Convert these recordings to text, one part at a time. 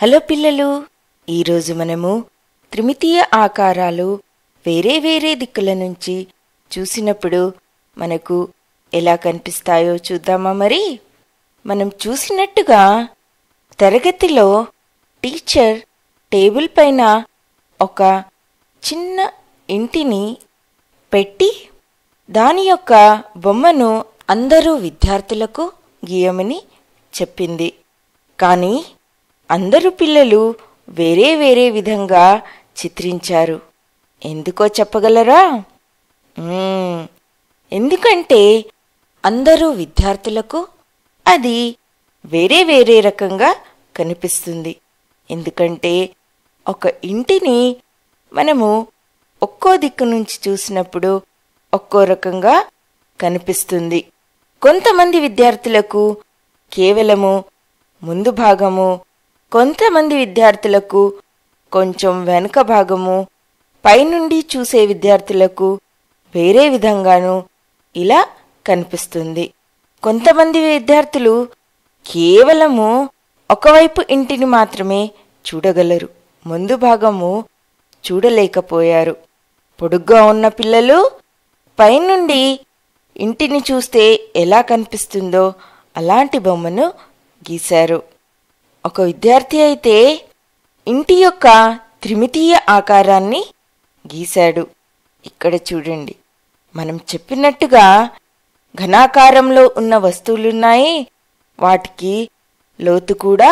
Hello పిల్లలు, ఈరోజు మనము త్రిమితీయ ఆకారాలు వేరే వేరే దిక్కుల నుంచి చూసినప్పుడు మనకు ఎలా కనిపిస్తాయో చూద్దామా? మరి మనం చూసినట్టుగా తరగతిలో టీచర్ టేబుల్ పైన ఒక చిన్న ఇంటిని పెట్టి దాని యొక్క బొమ్మను అందరూ విద్యార్థులకు గీయమని చెప్పింది. కానీ అందరూ పిల్లలు వేరే వేరే విధంగా చిత్రించారు. ఎందుకో చెప్పగలరా? ఎందుకంటే అందరూ విద్యార్థులకు అది వేరే వేరే రకంగా కనిపిస్తుంది. ఎందుకంటే ఒక ఇంటిని మనము ఒక్కో దిక్కు నుంచి చూసినప్పుడు ఒక్కో రకంగా కనిపిస్తుంది. కొంతమంది విద్యార్థులకు కేవలము ముందు భాగము, కొంతమంది విద్యార్థులకు కొంచెం వెనుక భాగము, పైనుండి చూసే విద్యార్థులకు వేరే విధంగాను ఇలా కనిపిస్తుంది. కొంతమంది విద్యార్థులు కేవలము ఒకవైపు ఇంటిని మాత్రమే చూడగలరు, ముందు భాగము చూడలేకపోయారు. పొడుగ్గా ఉన్న పిల్లలు పైనుండి ఇంటిని చూస్తే ఎలా కనిపిస్తుందో అలాంటి బొమ్మను గీశారు. ఒక విద్యార్థి అయితే ఇంటి యొక్క త్రిమితీయ ఆకారాన్ని గీశాడు. ఇక్కడ చూడండి, మనం చెప్పినట్టుగా ఘనాకారంలో ఉన్న వస్తువులున్నాయి, వాటికి లోతు కూడా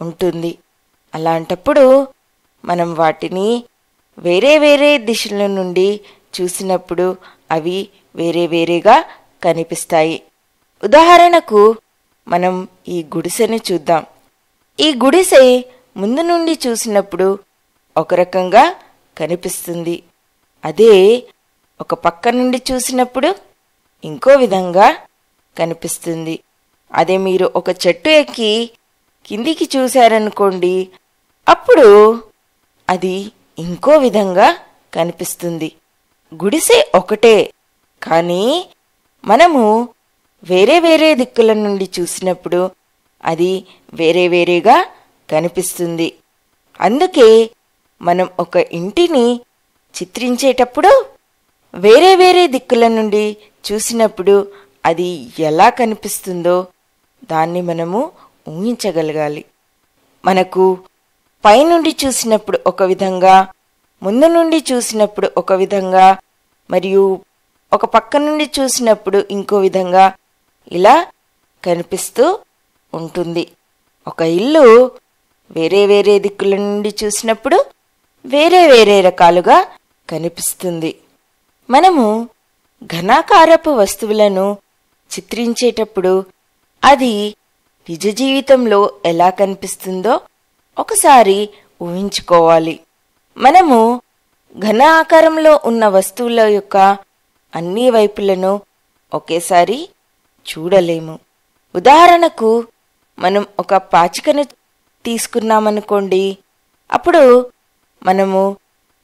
ఉంటుంది. అలాంటప్పుడు మనం వాటిని వేరే వేరే దిశల నుండి చూసినప్పుడు అవి వేరే వేరేగా కనిపిస్తాయి. ఉదాహరణకు మనం ఈ గుడిసెను చూద్దాం. ఈ గుడిసె ముందు నుండి చూసినప్పుడు ఒక రకంగా కనిపిస్తుంది. అదే ఒక పక్క నుండి చూసినప్పుడు ఇంకో విధంగా కనిపిస్తుంది. అదే మీరు ఒక చెట్టు ఎక్కి కిందికి చూశారనుకోండి, అప్పుడు అది ఇంకో విధంగా కనిపిస్తుంది. గుడిసె ఒకటే, కానీ మనము వేరే వేరే దిక్కుల నుండి చూసినప్పుడు అది వేరే వేరేగా కనిపిస్తుంది. అందుకే మనం ఒక ఇంటిని చిత్రించేటప్పుడు వేరే వేరే దిక్కుల నుండి చూసినప్పుడు అది ఎలా కనిపిస్తుందో దాన్ని మనము ఊహించగలగాలి. మనకు పైనుండి చూసినప్పుడు ఒక విధంగా, ముందు నుండి చూసినప్పుడు ఒక విధంగా, మరియు ఒక పక్క నుండి చూసినప్పుడు ఇంకో విధంగా ఇలా కనిపిస్తూ ఉంటుంది. ఒక ఇల్లు వేరే వేరే దిక్కుల నుండి చూసినప్పుడు వేరే వేరే రకాలుగా కనిపిస్తుంది. మనము ఘనాకారపు వస్తువులను చిత్రించేటప్పుడు అది నిజ జీవితంలో ఎలా కనిపిస్తుందో ఒకసారి ఊహించుకోవాలి. మనము ఘన ఆకారంలో ఉన్న వస్తువుల యొక్క అన్ని వైపులను ఒకేసారి చూడలేము. ఉదాహరణకు మనం ఒక పాచికను తీసుకున్నామనుకోండి, అప్పుడు మనము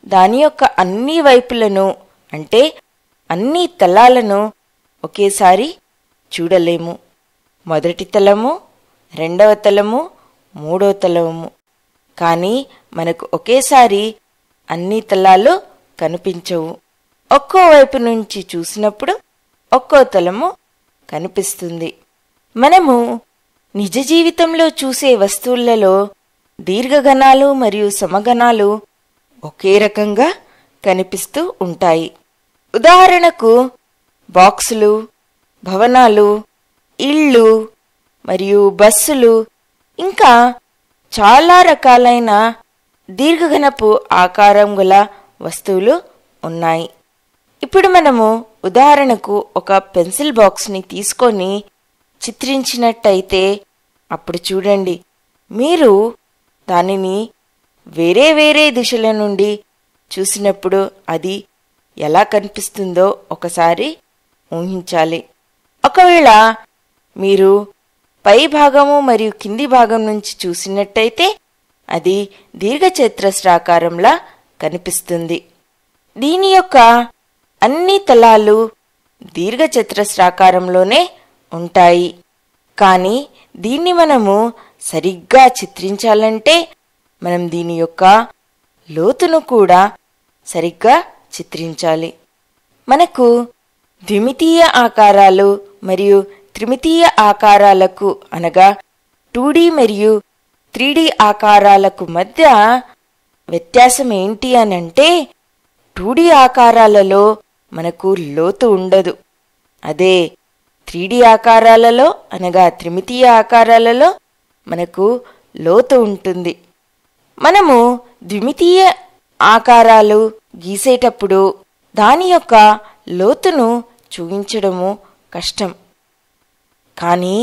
దాని యొక్క అన్ని వైపులను, అంటే అన్ని తలాలను ఒకేసారి చూడలేము. మొదటి తలము, రెండవ తలము, మూడవ తలము, కానీ మనకు ఒకేసారి అన్ని తలాలు కనిపించవు. ఒక్కో వైపు నుంచి చూసినప్పుడు ఒక్కో తలము కనిపిస్తుంది. మనము నిజ జీవితంలో చూసే వస్తువులలో దీర్ఘగణాలు మరియు సమగణాలు ఒకే రకంగా కనిపిస్తూ ఉంటాయి. ఉదాహరణకు బాక్సులు, భవనాలు, ఇళ్ళు మరియు బస్సులు, ఇంకా చాలా రకాలైన దీర్ఘఘనపు ఆకారం గల వస్తువులు ఉన్నాయి. ఇప్పుడు మనము ఉదాహరణకు ఒక పెన్సిల్ బాక్స్ని తీసుకొని చిత్రించినట్టయితే అప్పుడు చూడండి, మీరు దానిని వేరే వేరే దిశల నుండి చూసినప్పుడు అది ఎలా కనిపిస్తుందో ఒకసారి ఊహించాలి. ఒకవేళ మీరు పై భాగము మరియు కింది భాగం నుంచి చూసినట్టయితే అది దీర్ఘచతురస్రాకారంలా కనిపిస్తుంది. దీని యొక్క అన్ని తలాలు దీర్ఘచతురస్రాకారంలోనే ఉంటాయి. కానీ దీన్ని మనము సరిగ్గా చిత్రించాలంటే మనం దీని యొక్క లోతును కూడా సరిగ్గా చిత్రించాలి. మనకు ద్విమితీయ ఆకారాలు మరియు త్రిమితీయ ఆకారాలకు అనగా 2D మరియు 3D ఆకారాలకు మధ్య వ్యత్యాసం ఏంటి అనంటే 2D ఆకారాలలో మనకు లోతు ఉండదు. అదే 3D ఆకారాలలో అనగా త్రిమితీయ ఆకారాలలో మనకు లోతు ఉంటుంది. మనము ద్విమితీయ ఆకారాలు గీసేటప్పుడు దాని యొక్క లోతును చూపించడము కష్టం. కానీ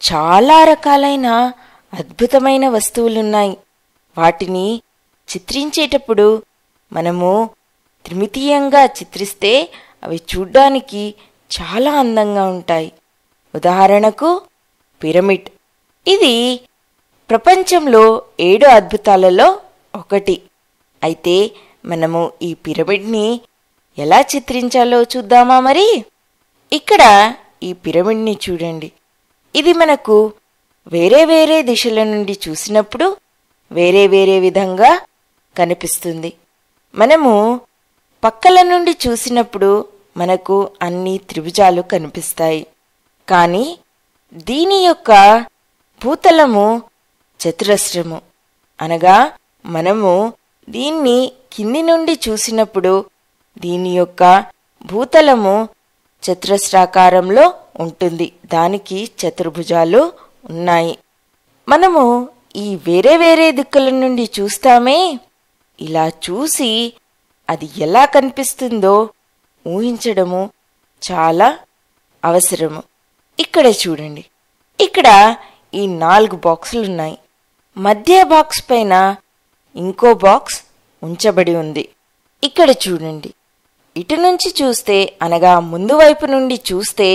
చాలా రకాలైన అద్భుతమైన వస్తువులున్నాయి. వాటిని చిత్రించేటప్పుడు మనము త్రిమితీయంగా చిత్రిస్తే అవి చూడ్డానికి చాలా అందంగా ఉంటాయి. ఉదాహరణకు పిరమిడ్. ఇది ప్రపంచంలో 7 అద్భుతాలలో ఒకటి. అయితే మనము ఈ పిరమిడ్ని ఎలా చిత్రించాలో చూద్దామా మరి? ఇక్కడ ఈ పిరమిడ్ని చూడండి. ఇది మనకు వేరే వేరే దిశల నుండి చూసినప్పుడు వేరే వేరే విధంగా కనిపిస్తుంది. మనము పక్కల నుండి చూసినప్పుడు మనకు అన్ని త్రిభుజాలు కనిపిస్తాయి. కానీ దీని యొక్క భూతలము చతురస్రము. అనగా మనము దీన్ని కింది నుండి చూసినప్పుడు దీని యొక్క భూతలము చతురస్రాకారంలో ఉంటుంది. దానికి చతుర్భుజాలు ఉన్నాయి. మనము ఈ వేరే వేరే దిక్కుల నుండి చూస్తామే, ఇలా చూసి అది ఎలా కనిపిస్తుందో ఊహించడము చాలా అవసరము. ఇక్కడ చూడండి. ఇక్కడ ఈ 4 బాక్సులున్నాయి. మధ్య బాక్స్ పైన ఇంకో బాక్స్ ఉంచబడి ఉంది. ఇక్కడ చూడండి. ఇటు నుంచి చూస్తే అనగా ముందు వైపు నుండి చూస్తే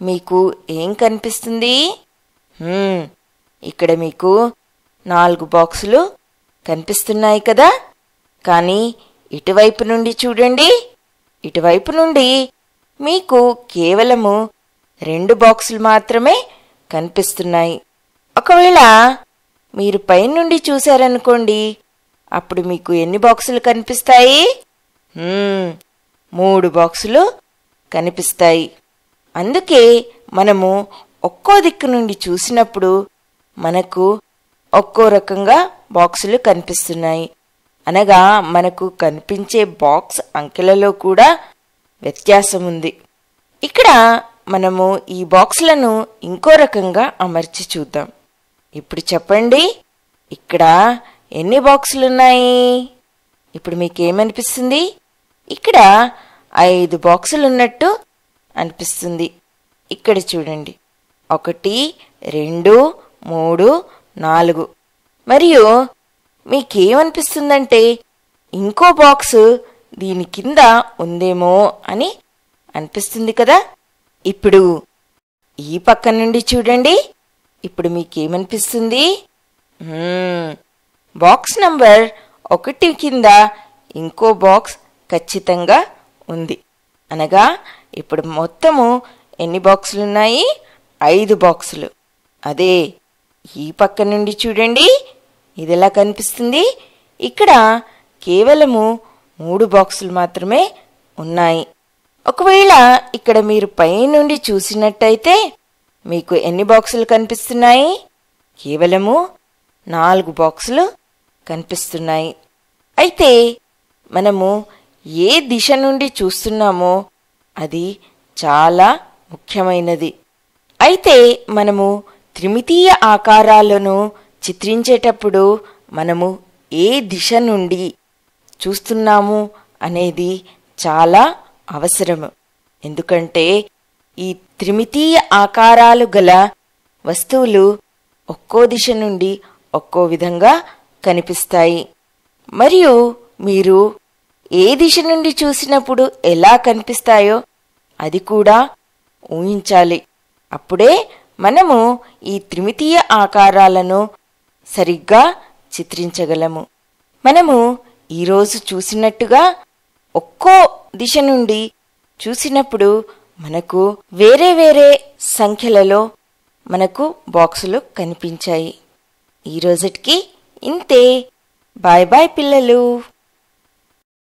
మీకు ఏం కనిపిస్తుంది? ఇక్కడ మీకు 4 బాక్సులు కనిపిస్తున్నాయి కదా. కానీ ఇటువైపు నుండి చూడండి. ఇటువైపు నుండి మీకు కేవలము 2 బాక్సులు మాత్రమే కనిపిస్తున్నాయి. ఒకవేళ మీరు పైనుండి చూశారనుకోండి, అప్పుడు మీకు ఎన్ని బాక్సులు కనిపిస్తాయి? 3 బాక్సులు కనిపిస్తాయి. అందుకే మనము ఒక్కో దిక్కు నుండి చూసినప్పుడు మనకు ఒక్కో రకంగా బాక్సులు కనిపిస్తున్నాయి. అనగా మనకు కనిపించే బాక్స్ అంకెలలో కూడా వ్యత్యాసం ఉంది. ఇక్కడ మనము ఈ బాక్సులను ఇంకో రకంగా అమర్చి చూద్దాం. ఇప్పుడు చెప్పండి, ఇక్కడ ఎన్ని బాక్సులున్నాయి? ఇప్పుడు మీకేమనిపిస్తుంది? ఇక్కడ 5 బాక్సులున్నట్టు అనిపిస్తుంది. ఇక్కడ చూడండి. 1, 2, 3, 4. మరియు మీకేమనిపిస్తుందంటే ఇంకో బాక్సు దీని కింద ఉందేమో అని అనిపిస్తుంది కదా. ఇప్పుడు ఈ పక్క నుండి చూడండి. ఇప్పుడు మీకేమనిపిస్తుంది? బాక్స్ నంబర్ 1 కింద ఇంకో బాక్స్ ఖచ్చితంగా ఉంది. అనగా ఇప్పుడు మొత్తము ఎన్ని బాక్సులున్నాయి? 5 బాక్సులు. అదే ఈ పక్క నుండి చూడండి. ఇది ఎలా కనిపిస్తుంది? ఇక్కడ కేవలము 3 బాక్సులు మాత్రమే ఉన్నాయి. ఒకవేళ ఇక్కడ మీరు పై నుండి చూసినట్టయితే మీకు ఎన్ని బాక్సులు కనిపిస్తున్నాయి? కేవలము 4 బాక్సులు కనిపిస్తున్నాయి. అయితే మనము ఏ దిశ నుండి చూస్తున్నామో అది చాలా ముఖ్యమైనది. అయితే మనము త్రిమితీయ ఆకారాలను చిత్రించేటప్పుడు మనము ఏ దిశ నుండి చూస్తున్నాము అనేది చాలా అవసరము. ఎందుకంటే ఈ త్రిమితీయ ఆకారాలు గల వస్తువులు ఒక్కో దిశ నుండి ఒక్కో విధంగా కనిపిస్తాయి. మరియు మీరు ఏ దిశ నుండి చూసినప్పుడు ఎలా కనిపిస్తాయో అది కూడా ఊహించాలి. అప్పుడే మనము ఈ త్రిమితీయ ఆకారాలను సరిగ్గా చిత్రించగలము. మనము ఈరోజు చూసినట్టుగా ఒక్కో దిశ నుండి చూసినప్పుడు మనకు వేరే వేరే సంఖ్యలలో మనకు బాక్సులు కనిపించాయి. ఈరోజుకి ఇంతే. బాయ్ బాయ్ పిల్లలు.